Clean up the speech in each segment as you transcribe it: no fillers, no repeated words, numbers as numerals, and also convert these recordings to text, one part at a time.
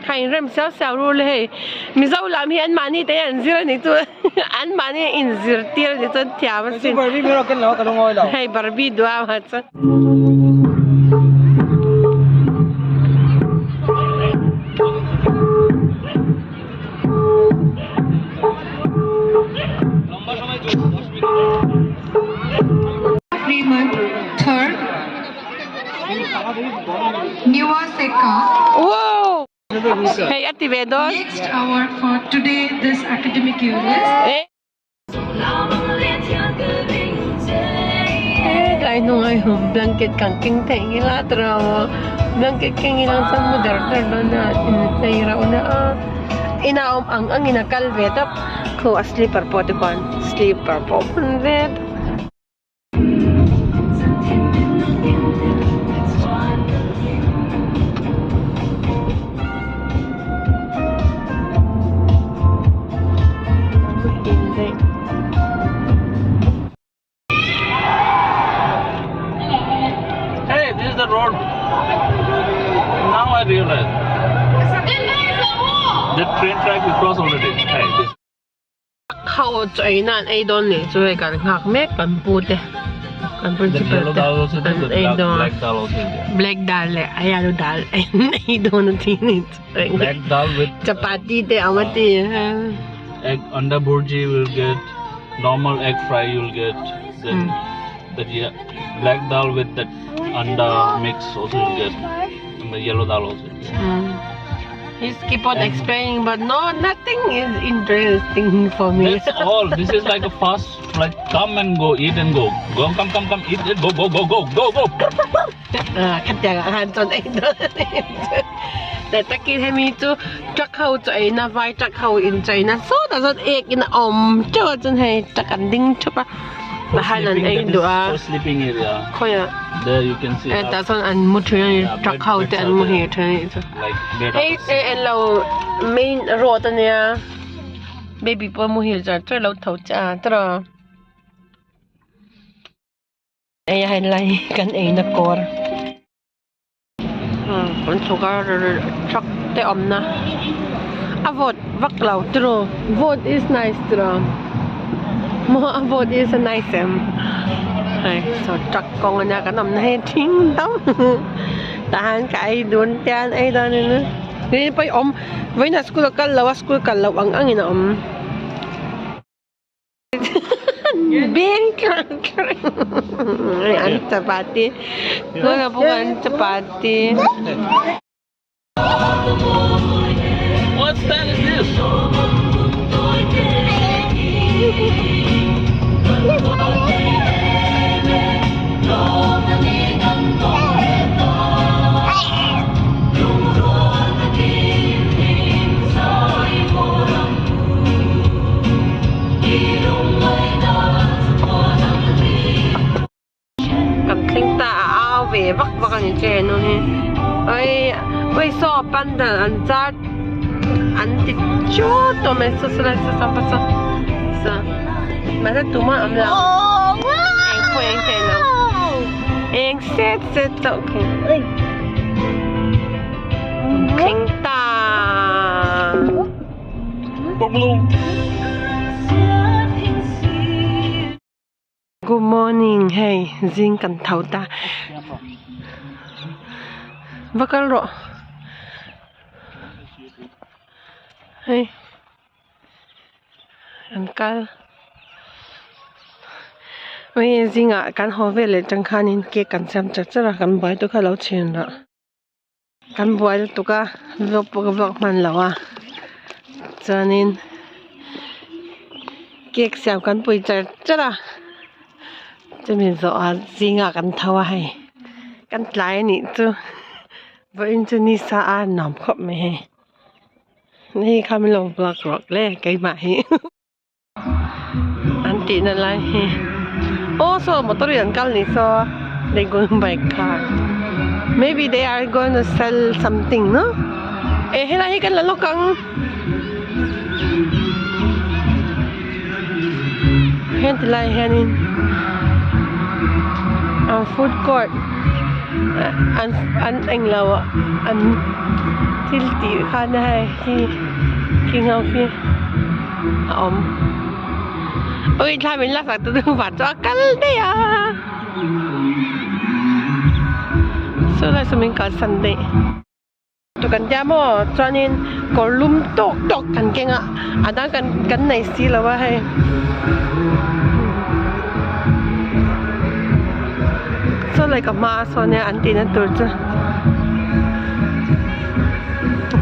hay rem sao sao rồi hey mizo làm hi an mani te an zira ni tu an mani in zir tir ni tu thia ma sin Barbie mero ken lo ka ngoi lo hey Barbie dua ma cha Third, Niwaseka. wow hey activator Next award for today this academic year is lại nung ay blanket kang king tengi la trawa blanket king ilang sa modern na inayra na inaom ang inakal vetap ko sleeper po tikon sleeper po vet the road. Now I realize. The train track we cross already. How China I don't know so I can hack me can put can Yellow dal also there. Black dal also there. Black dal ayalo dal I don't think it Black dal with chapati te amati egg anda burji will get, normal egg fry you will get, then that black dal with that anda mix also you get, and the yellow dal also. He's keep on explaining, but no, nothing is interesting for me. That's all. This is like a fast, like come and go, eat and go. Go, come, eat, go. Katya hands on the taki hemi to truck how China, vai truck how in China. So does not egg in Jordan hey takanding chupa. Nahalan ay doa. For sleeping area. Koya. There you can see. That's on and mutual truck how the and muhi turn it. Like bed. Hey, hello, main road niya. Baby po muhi jar, tra lo thau cha, tra. Ay highlight kan ay na core. Kon sugar truck te omna. Avot vaklaw tro. Vod is nice tro. Mo avot is a nice Hay, so truck con na ka nam na ting tao. Tahan ka ay doon tiyan ay doon na. Hindi pa yung Vay na school ka lawas school ka lawang ang ina Bing ay ang chapati. Wala po ang chapati. What style is this? Về vắt vắt anh chơi nó he, ơi so ban da anh ra anh thì chúa tụi mình sơ sơ sơ sơ mà sao tụi mình làm anh quay anh chơi nào anh set ok khinh ta Bông luôn. Good morning, hey, zing kan thau ta. Vakal ro. Hey. Ankal. Oi zinga kan hove le changkhanin ke kan sam chachara kan boy to khalo chin ra. Kan boy to ka vlog man lawa. Chanin kek sam kan pui chachara. Cho mình rõ zinga kan thawa hai kan tlai ni chu với Indonesia nằm khop me he ni kham lo vlog rock le kai ma hi anti na lai he also motor yan kal ni so they going by car maybe they are going to sell something no hela hi kan lalo kang hen tlai henin food court anh lâu ạ anh thì tỷ khá này khi ngao khi ôi thay mình lắc lại từ từ vặt cho cắn đấy à sau này mình có Sunday tụiกันยามอจอนินก็ลุ่มตกกันเก่งอ่ะอันนั้นกันไหนสิแล้วว่าให้ส่วนอะไรกับมาส่วนเนี่ยอันตีนั่นตัวจ้ะ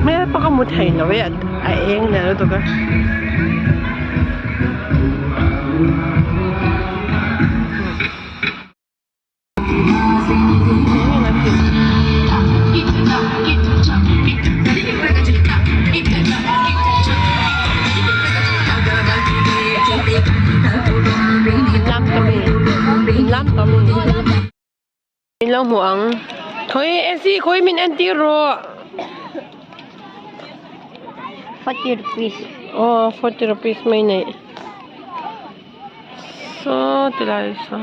ไม่ได้ปกมุดเห็นนะเว้ยไอเองเนี่ยแล้วตัวก็ล้ำตัวมีเราห่วงคุยเอซี่คุยมินแอนตี้โร40 rupees อ๋อ40 rupees ไม่เนี่ย so ตัวอะไรสัก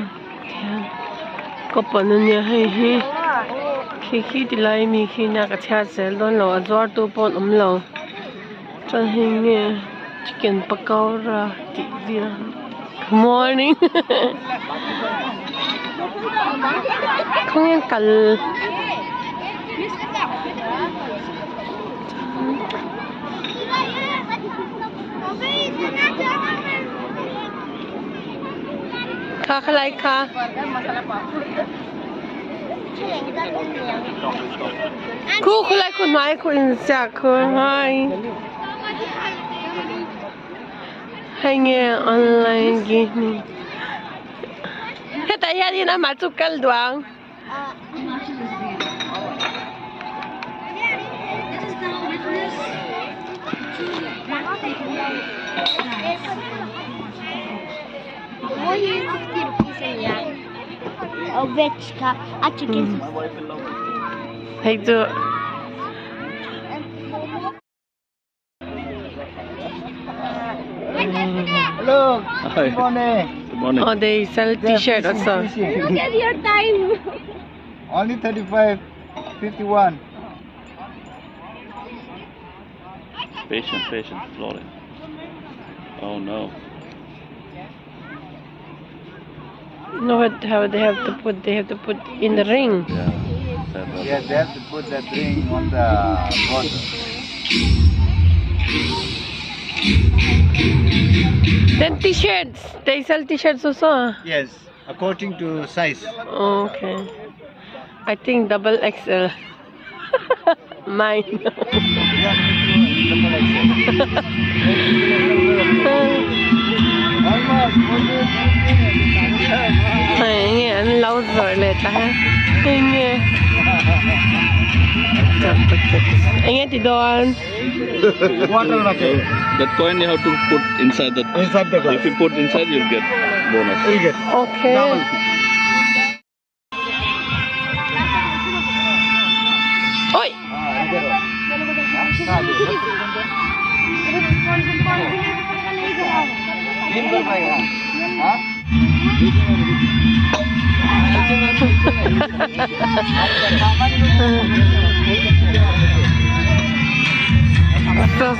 ก็ปนเนี่ยให้ขี้ตัวอะไรมีขี้นักเชียร์เซลล์โดนเราจอดตัวปนเราจนให้เนี่ย chicken ปะกอระติดเนี่ย Good morning เขายังกันค่ะอะไรคะคู่อะไรคุณไม้คุณจากคุณให้เงี้ยออนไลน์กินแค่แต่ยาดีนะมาจุกกันดวงОвечка, а chicken. Hey, do. Hello. Good morning. Good morning. Oh, they sell T-shirt also. Look at your time. Only 35, 51. Patient, slowly. Oh no. No, how they have to put in the ring. Yes, they have to put that ring on the border. Then T-shirts, they sell T-shirts also. Yes, according to size. Okay, I think double XL. Mine. Nghe anh lâu rồi lệ ta nghe anh nghe thì đoan That coin you have to put inside the glass. If you put inside, you'll get bonus. You'll get. okay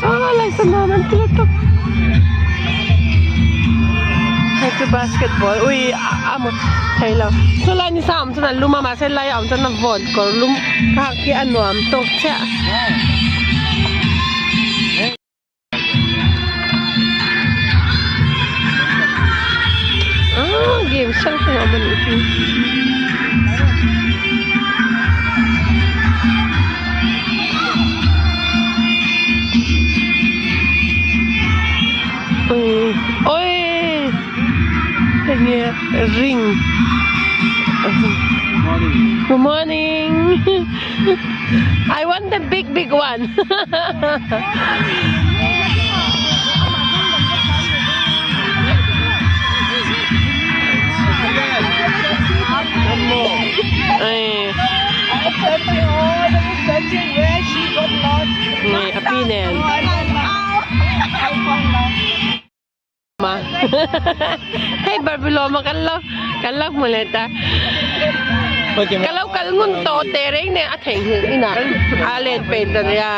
ôi lại sa naman tutok. Ito basketball. Uy, amo. Hello. So la ni sam sana lumama sa lay am sana vod ko lum kahaki ano am tok cha. Game siyang naman ito. Oi! Kanya ring. Good morning. I want the big one. Apinen. Ma. Hey Barbilo, makanlak muleta. Kalau kalngun to tereng ne atheng hu ina alen pe da ya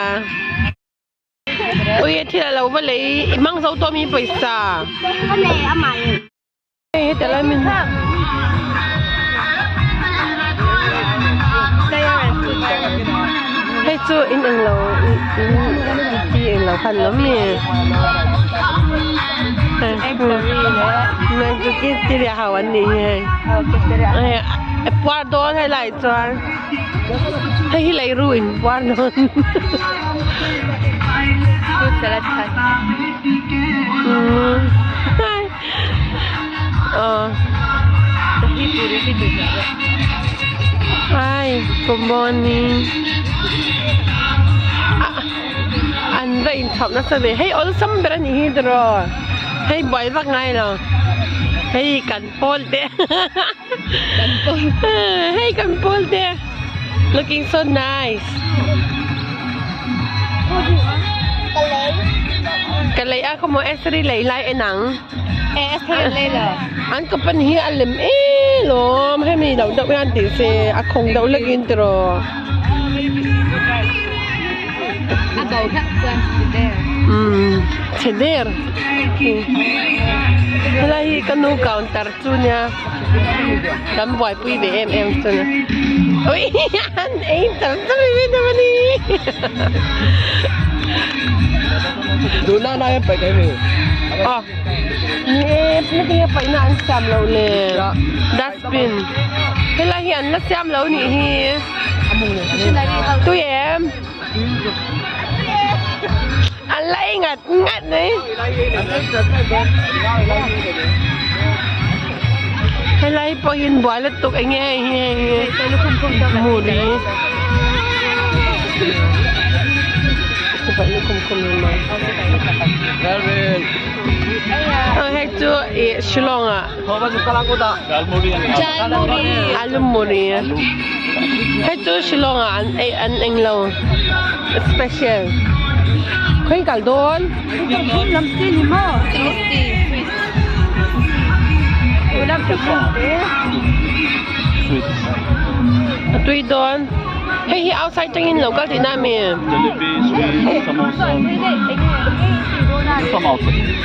oi thila lo ba le mang zo to mi paisa Ane amai. te la min hay chú in anh lâu đi in lâu khăn lắm nè nên chú kia đi ra hào anh đi qua đó hay lại cho hay lại ruin qua đó chú sẽ là thật Hi, good morning. Anh vậy thọc nó sẽ về. Hey, ôi sắm bữa nay hết rồi. Hey, boy vắt ngay rồi. Hey, cần pol thế. Hey, cần pol thế. Looking so nice. Cái lấy à không muốn Esri lấy lại anh nắng. Esri lấy rồi. Anh có bên hier alim lom hay mình đậu đậu anh thì sẽ à không đậu lực in rồi. About that there. Ceder. Lagi kanu counter tu nya. Dam boy pui BMM tu nya. Oi, anh tam tu ni ni. Duna na yan pa kayo. Oh. Ni tinggal pa ina ang sam lo le. Dustbin. Lagi an na sam lo ni hi. Tu em. Anh lấy ngặt đi hay lấy po hin boy lật tục anh nghe mù đi sebab lu kum memang hay chú Shillong à Alumuri hay chú Shillong à anh lâu special khuyên cả đốn Làm gì nhỉ mà? Làm gì thế? Tuy đốn hey outside tingin lâu cái gì na mi Jalebi, sweet, samosa. Some outside.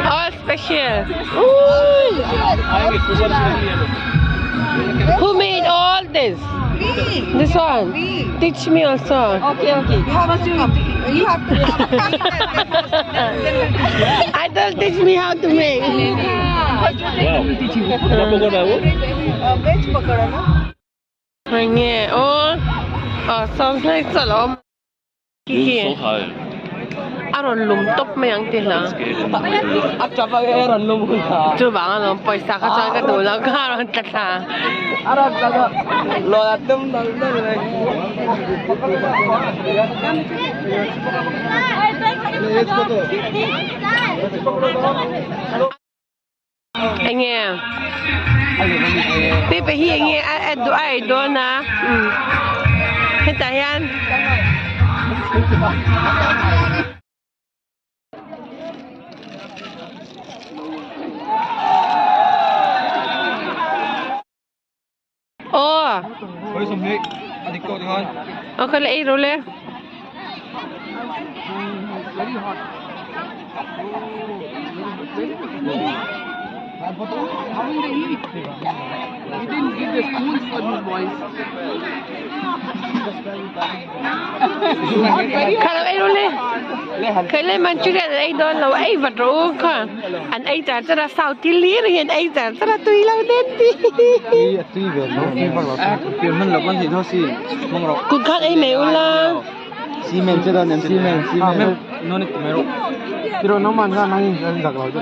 Oh special ooh. Who made all this? This one? Teach me also. Okay. How much you have to I don't teach me how to make. Wow. Apa pakoda wo? veg pakora na? Nghe, sounds like salom. So high. Aron lum top me ang tila. At saka eran lumuha. Chu bang ano paisa ka chan ka dula ka aron tata. Aran saka lola tum dal dal. Nghe. Pipe hi nghe ai do na. Hết tài anh. Ôi sum đi. Anh có đi thôi. Okay lấy rồi le. Kalau ai rồi le. Cái lên Manchuria ai đó là ai vật rồi cả. Anh ai trả cho ra sao tí lý rồi hiện ai trả cho ra tùy lâu đến đi. Tuy về nó khi vào là tiền mình là con gì thôi xí mong rồi. Cũng khác ai mèo là. Xí men chưa đâu nem xí men nó nít mèo. Pero nó mang ra mang ra giặc rồi chứ.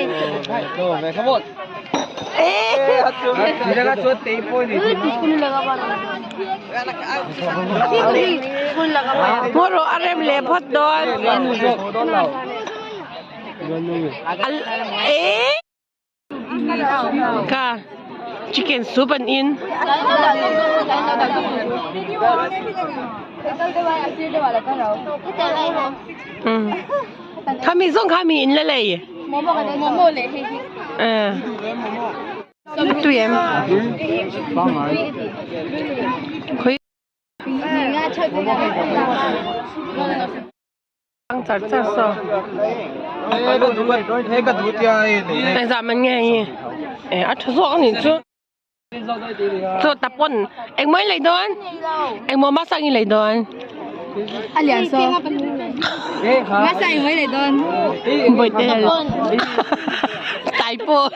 về không một. Đi ra chỗ tây bôi này. Moro arem le phot don. Ka chicken soup and in. Kami zong kami in lele. Tụi em khối ăn chả chả sao bây giờ mình nghe ăn thua rõ này chứ thua tập quân anh mới lấy đón anh mua mát sang lấy đón anh liền số mát sang mới lấy đón bởi thế tài po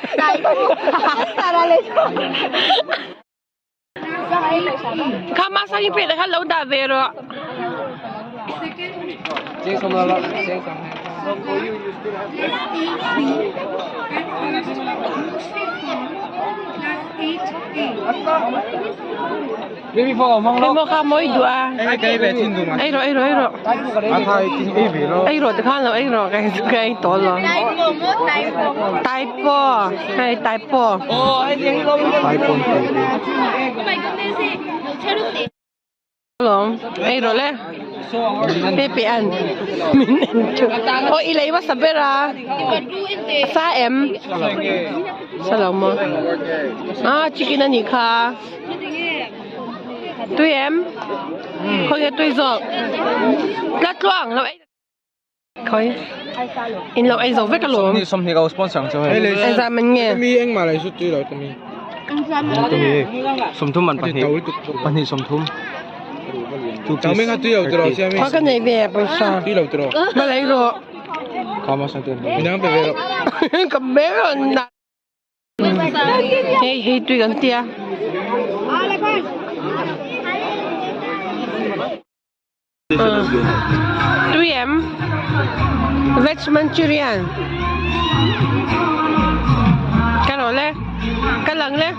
khá mát sang phải là khá lâu đã về rồi Baby for mong cái mua khá mới đùa cái về tin đúng ấy rồi ấy rồi thì khá là ấy rồi cái to rồi tai po Long, ay role. Pepe an. Oh, ilay mo sa pera. Sa M. Salaw mo. Chicken na ni ka. 2M. Khôi cái tôi dọn. Lát loang lâu ấy. Khôi. In lâu ấy dấu vết cả lỗ. Xong thì có sponsor cho hay. Anh ra mình nghe. Mi anh mà lại xuất chơi rồi tụi mi. Sum thum man pan hi sum thum. Cháu mình ăn tiêu rồi xem mi. Có cái này về bây giờ. Tiêu rồi. Mà lấy rồi. Không mà sang tiền. Mình đang về rồi. Cầm bé rồi. Hey, tuy gần tia. 3M Veg Manchurian. Cái đó lên. Cái lần lên.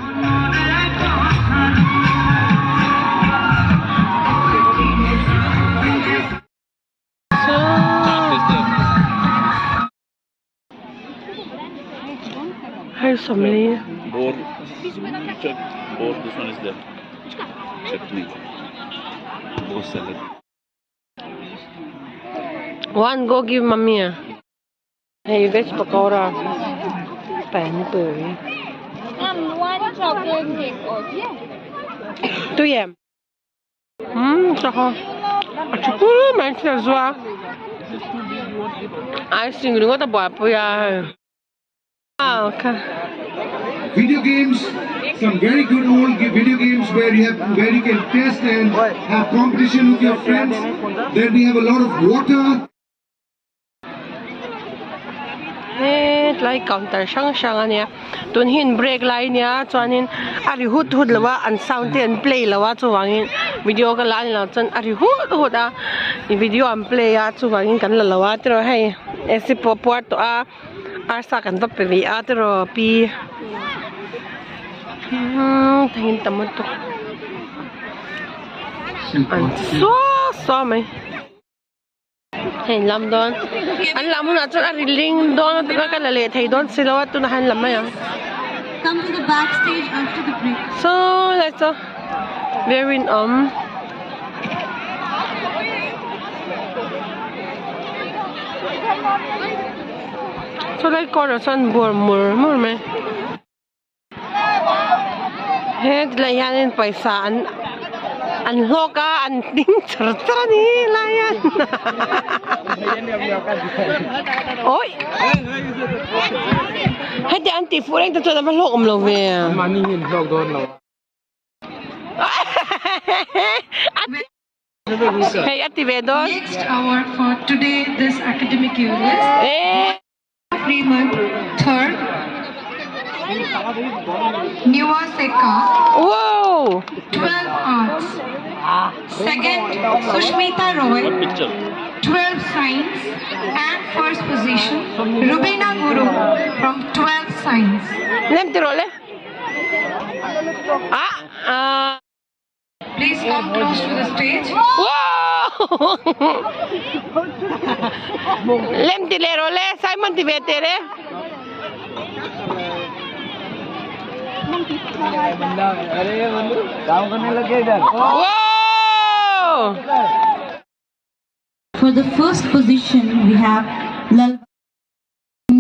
Hay some ly. Board. Check. Board. This one is there. Chutney. Board salad. One go give mommy. Hey, veg pakora. Pan bưởi. One chocolate cake or 2M. Sao? Chú mà sao rồi? Ai xin người ta bỏ bữa à? Okay. Video games, some very good old video games where you can test and have competition with your friends. Then we have a lot of water. Like counter sang ania tun hin break line nia chuanin ari hut lawa an sound ten play lawa chuwangin video ka la ni la chon ari hut a video an play a chuwangin kan la lawa tro hei esi popor to a arsa kan top pe a tro pi thain tamut to an so mai Hey, lam don. An lam mo na chon ari ling don at ka lale thai don silawat to nahan lam ya. Come to the backstage after the break. So let's we're in so like corner son more me. Head la yanin paisa an loka an ding char ni la yan. Oi. Hết đi ăn tì phụ anh ta cho nó bắt lộn lầu về. Mà ni hin log don lo. Hey, ăn tì về đó. Next hour for today this academic year is Freeman, third, Niwa Seka, Wow. 12 arts, second, Sushmita Roy, 12 science, And first position, Rubina Guru from 12 Science. Lem tiro le. Please come close to the stage. Wow! Lem tilero le, Simon tibetere. काम करने लगे इधर Wow! For the first position, we have Lal.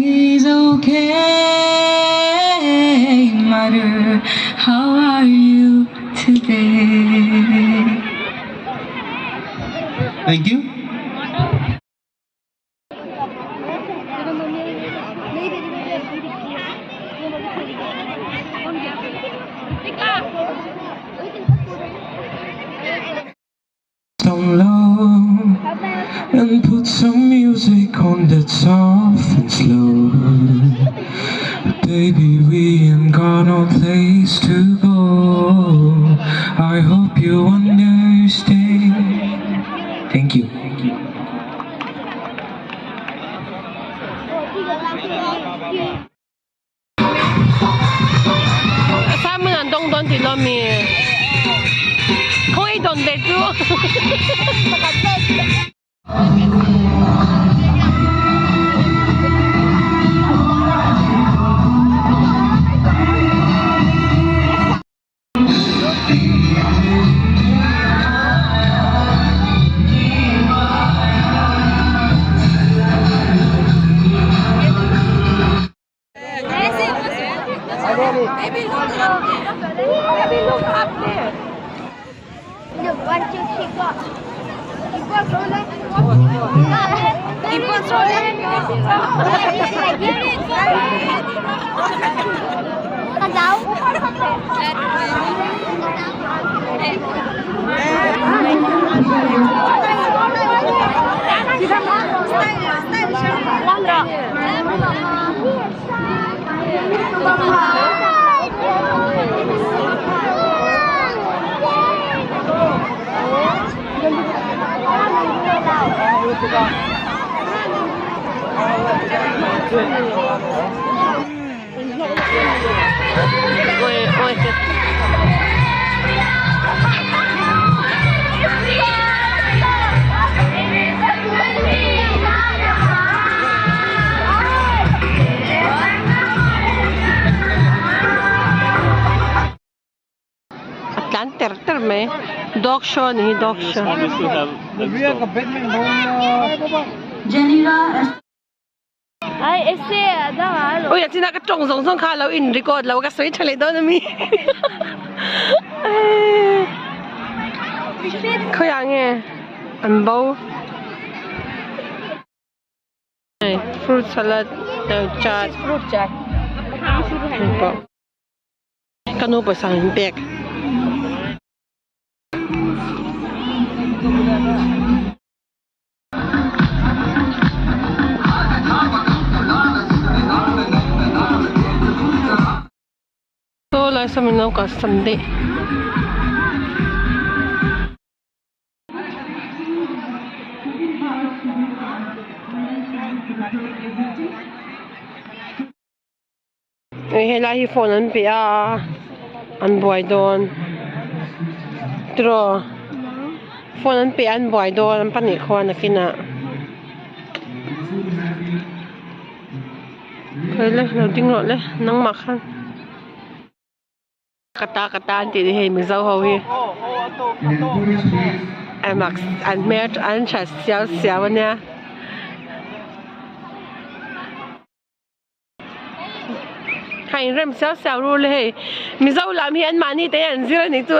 Is okay, mother. How are you today? Thank you. Some love and put some music on that's soft and slow. Baby, we ain't got no place to go. I hope you understand. Thank you. Simon ang dongdon tilo mi. Koi don de tu. Maybe look up there. The one two keep up. Keep on rolling. Keep on rolling. Ter me dog show ni dog show. Ay, ese, ada Ôi, chị nào cái trồng giống khá lâu in record lâu cái suy chơi đó mi. Khơi ăn nghe, ăn bao. Này, fruit salad, chat. Fruit chat. Kanu pa sang bag. So lai sa mình có Sunday. Hey, lahi phone an pia an boy don. Tro. Phone an pia an boy don an pani khwa na kina. Hey le, lo ding lo le, nang makhan. Kata anh chị đi hay mình dâu hầu hi. Em mặc anh mẹ anh chặt xéo xéo nha. Hay rem xéo xéo luônเลยmình dâu làm hi anh mani tay anh zir này tu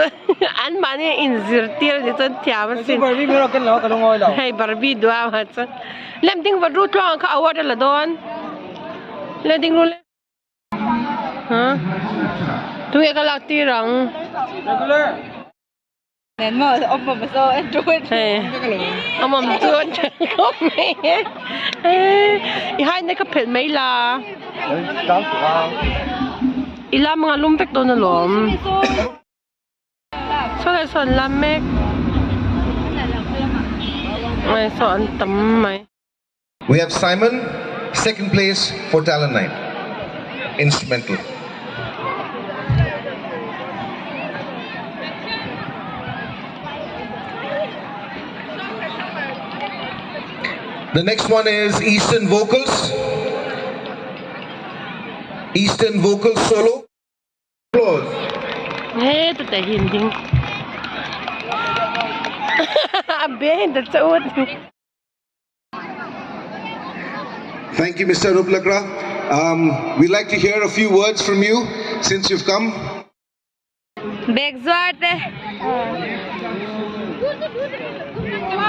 anh mani in zir tia này tu thia mà xin. Barbie mới cái nó cái ngôi đâu. Hay Barbie dua mà chứ. Làm tiếng vật rút loang ka award là don. Làm tiếng luôn. Hả? Tụi em có lạc tí rằng Nên mà ông mà sao em trôi. Ông mà trôi chẳng có mấy. Hai này có phết mấy là ila mga lumpek doon na lom. So lại son lamek. Ay so ang tamay. We have Simon, second place for Talent 9, instrumental. The next one is Eastern Vocals. Eastern Vocals solo. Applause. Hey, tatay hindi. Abe, that's what. Thank you, Mr. Ruplakra. We'd like to hear a few words from you since you've come. Begzwarte.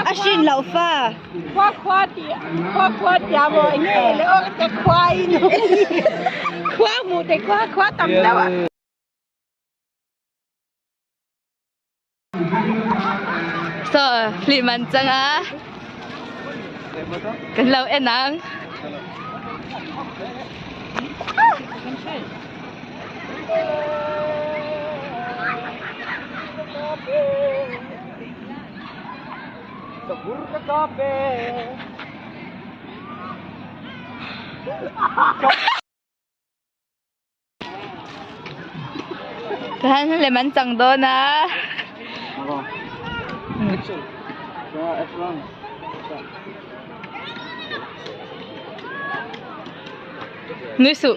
Ashin laufa. So, liman changa. Kanlaw enang. Tahan liman chang do na. Nusu.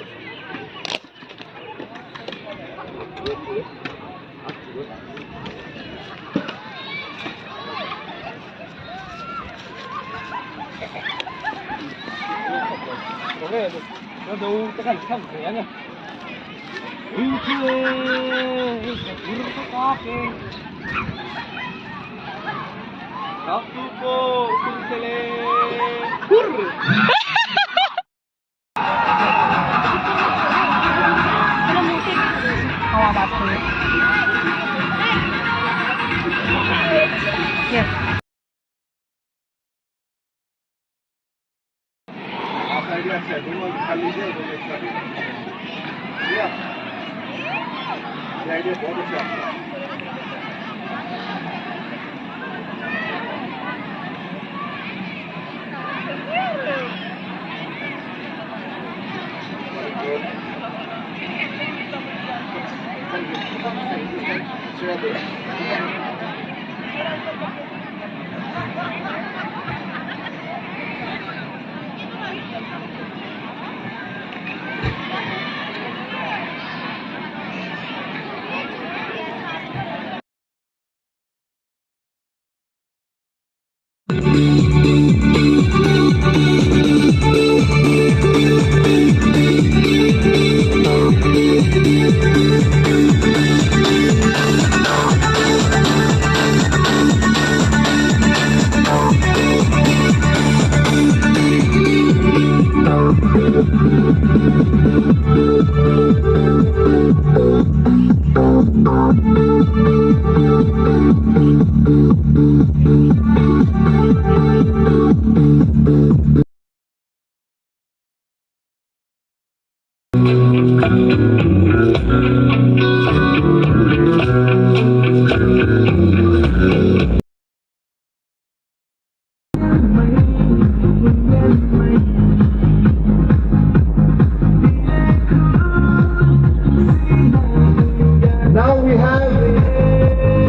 Now we have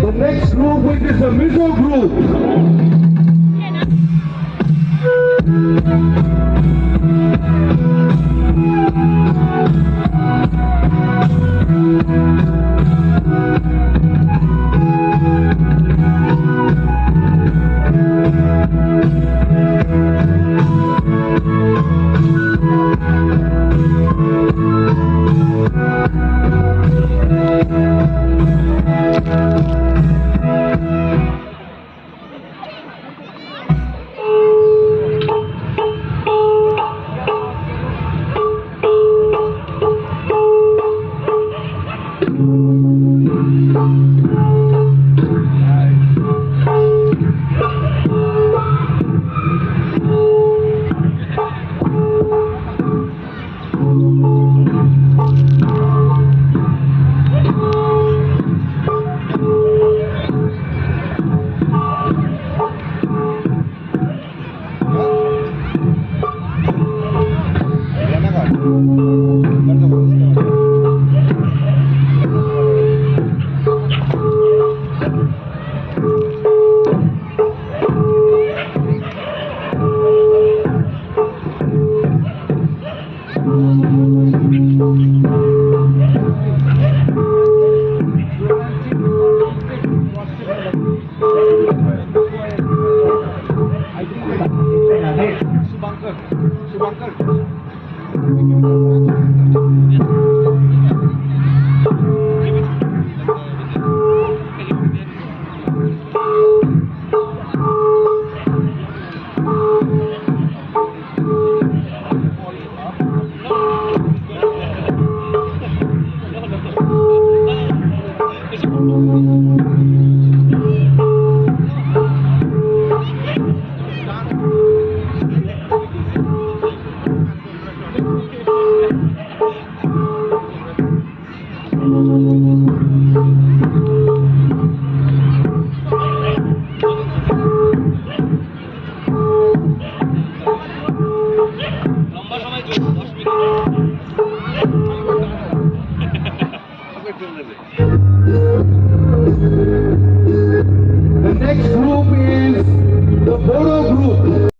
the next group, which is the mizo group. The next group is the Bodo group.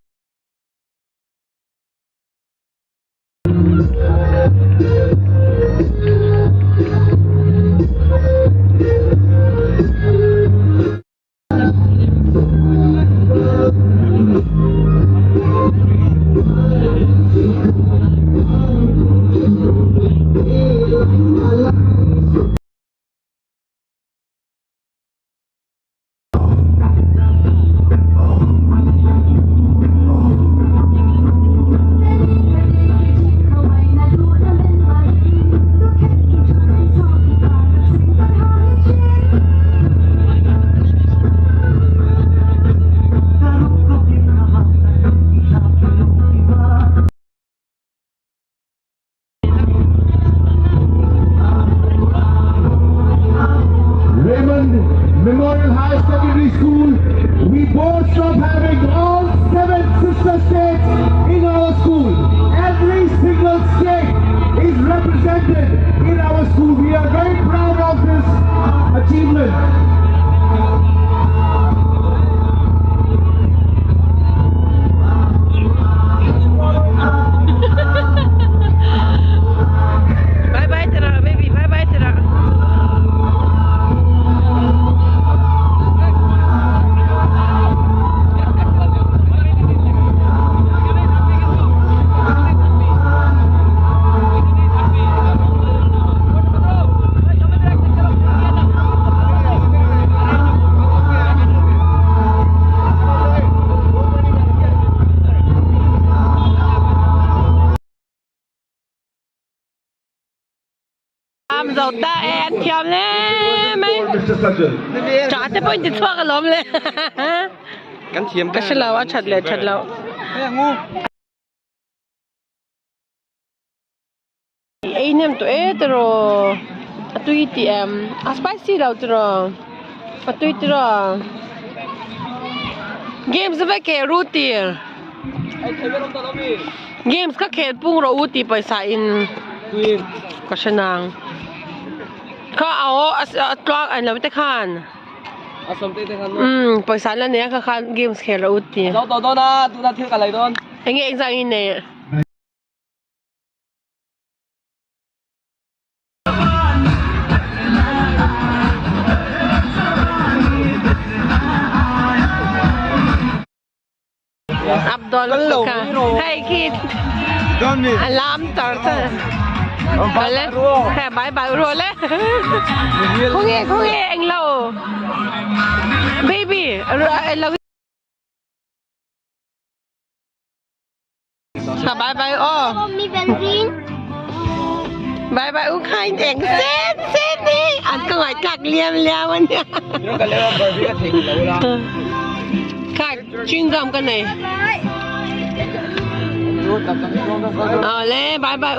Memorial High Secondary School, we boast of having all 7 sister states in our school. Every single state is represented in our school. We are very proud of this achievement. Bye bye Tara, baby. Bye bye Tara. Dầu ta ẹt thiam lên mấy chọn tới bên thua cái lốm lên Cắn thiếm cái lâu á chặt lâu ấy nem tụi rồi tụi thì spicy đâu rồi tụi rồi games về cái routine games các cái bung rồi uti phải xài in cái chân nàngเขาเอาตรอกอันเราไม่ได้ขานปล่อยสารแล้วเนี่ยเขาขานเกมส์แคร์เราอุดตีเราต่อนะดูน่าเที่ยวกันอะไรโดนเองสั่งอินเนี่ยอับดอลค่ะให้คิดอัลลามต่อเถอะVale, bye bye rolle. Không nghe anh lâu. Baby, anh lâu. Bye bye Bye bye khai đèn xét đi. Anh có ngồi cạc liêm anh nha. Cạc chewing gum cái này. Lên bye bye